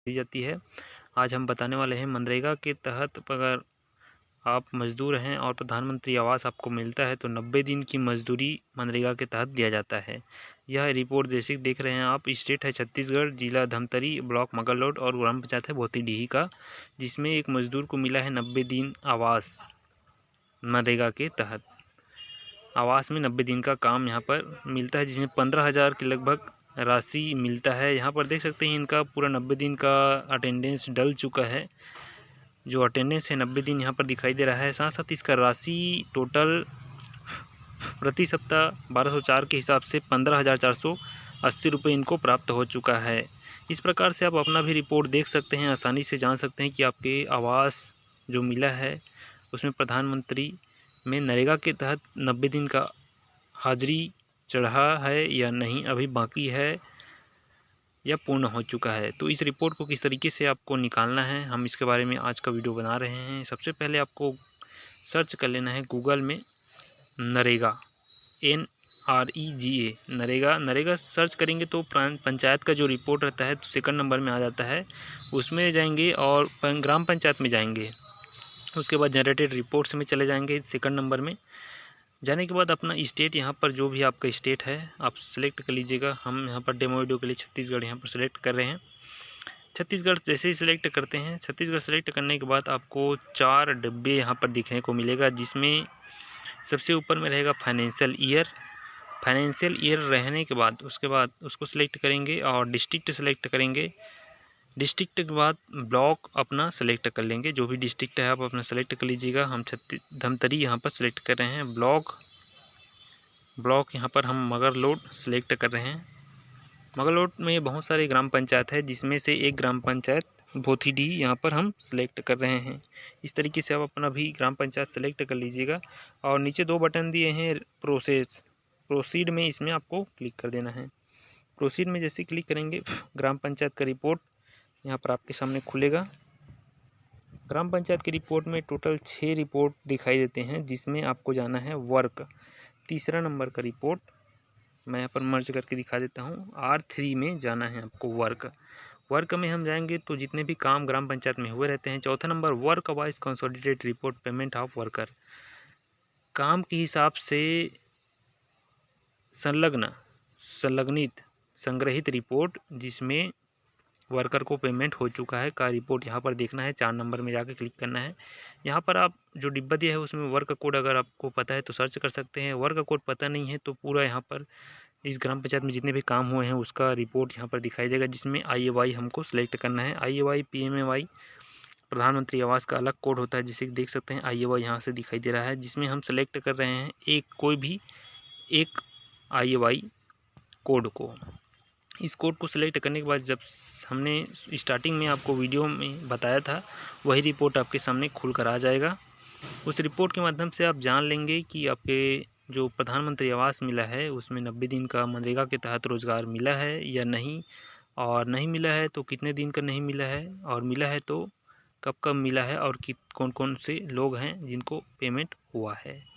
दी जाती है। आज हम बताने वाले हैं मनरेगा के तहत अगर आप मज़दूर हैं और प्रधानमंत्री आवास आपको मिलता है तो 90 दिन की मज़दूरी मनरेगा के तहत दिया जाता है। यह रिपोर्ट जैसे देख रहे हैं आप, स्टेट है छत्तीसगढ़, जिला धमतरी, ब्लॉक मगरलोड और ग्राम पंचायत है भोतीडीही का, जिसमें एक मज़दूर को मिला है 90 दिन आवास मनरेगा के तहत। आवास में 90 दिन का काम यहाँ पर मिलता है, जिसमें 15,000 के लगभग राशि मिलता है। यहाँ पर देख सकते हैं इनका पूरा 90 दिन का अटेंडेंस डल चुका है। जो अटेंडेंस है 90 दिन यहाँ पर दिखाई दे रहा है। साथ साथ इसका राशि टोटल प्रति सप्ताह 1204 के हिसाब से 15,480 रुपये इनको प्राप्त हो चुका है। इस प्रकार से आप अपना भी रिपोर्ट देख सकते हैं, आसानी से जान सकते हैं कि आपके आवास जो मिला है उसमें प्रधानमंत्री में नरेगा के तहत 90 दिन का हाजिरी चढ़ा है या नहीं, अभी बाकी है या पूर्ण हो चुका है। तो इस रिपोर्ट को किस तरीके से आपको निकालना है, हम इसके बारे में आज का वीडियो बना रहे हैं। सबसे पहले आपको सर्च कर लेना है गूगल में नरेगा, NREGA नरेगा सर्च करेंगे तो पंचायत का जो रिपोर्ट रहता है तो सेकंड नंबर में आ जाता है। उसमें जाएंगे और ग्राम पंचायत में जाएंगे, उसके बाद जनरेटेड रिपोर्ट्स में चले जाएंगे। सेकंड नंबर में जाने के बाद अपना स्टेट, यहाँ पर जो भी आपका स्टेट है आप सेलेक्ट कर लीजिएगा। हम यहाँ पर डेमो वीडियो के लिए छत्तीसगढ़ यहाँ पर सेलेक्ट कर रहे हैं। छत्तीसगढ़ जैसे ही सिलेक्ट करते हैं, छत्तीसगढ़ सेलेक्ट करने के बाद आपको 4 डिब्बे यहाँ पर दिखने को मिलेगा, जिसमें सबसे ऊपर में रहेगा फाइनेंशियल ईयर रहने के बाद उसके बाद उसको सिलेक्ट करेंगे और डिस्ट्रिक्ट सेलेक्ट करेंगे। डिस्ट्रिक्ट के बाद ब्लॉक अपना सेलेक्ट कर लेंगे, जो भी डिस्ट्रिक्ट है आप अपना सेलेक्ट कर लीजिएगा। हम धमतरी यहाँ पर सेलेक्ट कर रहे हैं। ब्लॉक यहाँ पर हम मगरलोड सेलेक्ट कर रहे हैं। मगरलोड में बहुत सारे ग्राम पंचायत है, जिसमें से एक ग्राम पंचायत भोतीडीही यहाँ पर हम सेलेक्ट कर रहे हैं। इस तरीके से आप अपना भी ग्राम पंचायत सेलेक्ट कर लीजिएगा। और नीचे 2 बटन दिए हैं प्रोसीड में, इसमें आपको क्लिक कर देना है। प्रोसीड में जैसे क्लिक करेंगे ग्राम पंचायत का रिपोर्ट यहाँ पर आपके सामने खुलेगा। ग्राम पंचायत की रिपोर्ट में टोटल 6 रिपोर्ट दिखाई देते हैं, जिसमें आपको जाना है वर्क, तीसरा नंबर का रिपोर्ट मैं यहाँ पर मर्ज करके दिखा देता हूँ। R3 में जाना है आपको वर्क में हम जाएंगे तो जितने भी काम ग्राम पंचायत में हुए रहते हैं। चौथा number work wise consolidated report payment of worker, काम के हिसाब से संलग्नित संग्रहित रिपोर्ट जिसमें वर्कर को पेमेंट हो चुका है का रिपोर्ट यहाँ पर देखना है। 4 नंबर में जाकर क्लिक करना है। यहाँ पर आप जो डिब्बा दिया है उसमें वर्क कोड अगर आपको पता है तो सर्च कर सकते हैं। वर्क कोड पता नहीं है तो पूरा यहाँ पर इस ग्राम पंचायत में जितने भी काम हुए हैं उसका रिपोर्ट यहाँ पर दिखाई देगा, जिसमें IAY हमको सिलेक्ट करना है। IAY PMAY प्रधानमंत्री आवास का अलग कोड होता है, जिसे देख सकते हैं IAY यहाँ से दिखाई दे रहा है, जिसमें हम सेलेक्ट कर रहे हैं कोई भी एक IAY कोड को। इस कोड को सिलेक्ट करने के बाद जब हमने स्टार्टिंग में आपको वीडियो में बताया था वही रिपोर्ट आपके सामने खुल कर आ जाएगा। उस रिपोर्ट के माध्यम से आप जान लेंगे कि आपके जो प्रधानमंत्री आवास मिला है उसमें 90 दिन का मनरेगा के तहत रोज़गार मिला है या नहीं, और नहीं मिला है तो कितने दिन का नहीं मिला है, और मिला है तो कब कब मिला है, और कौन कौन से लोग हैं जिनको पेमेंट हुआ है।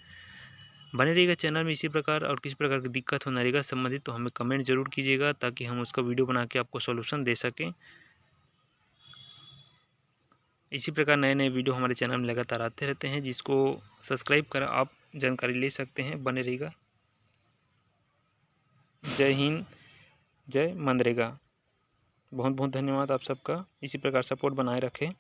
बने रहिएगा चैनल में इसी प्रकार, और किसी प्रकार की दिक्कत हो नरेगा से संबंधित तो हमें कमेंट जरूर कीजिएगा, ताकि हम उसका वीडियो बना के आपको सॉल्यूशन दे सकें। इसी प्रकार नए नए वीडियो हमारे चैनल में लगातार आते रहते हैं, जिसको सब्सक्राइब कर आप जानकारी ले सकते हैं। बने रहिएगा। जय हिंद, जय मनरेगा। बहुत बहुत धन्यवाद आप सबका। इसी प्रकार सपोर्ट बनाए रखें।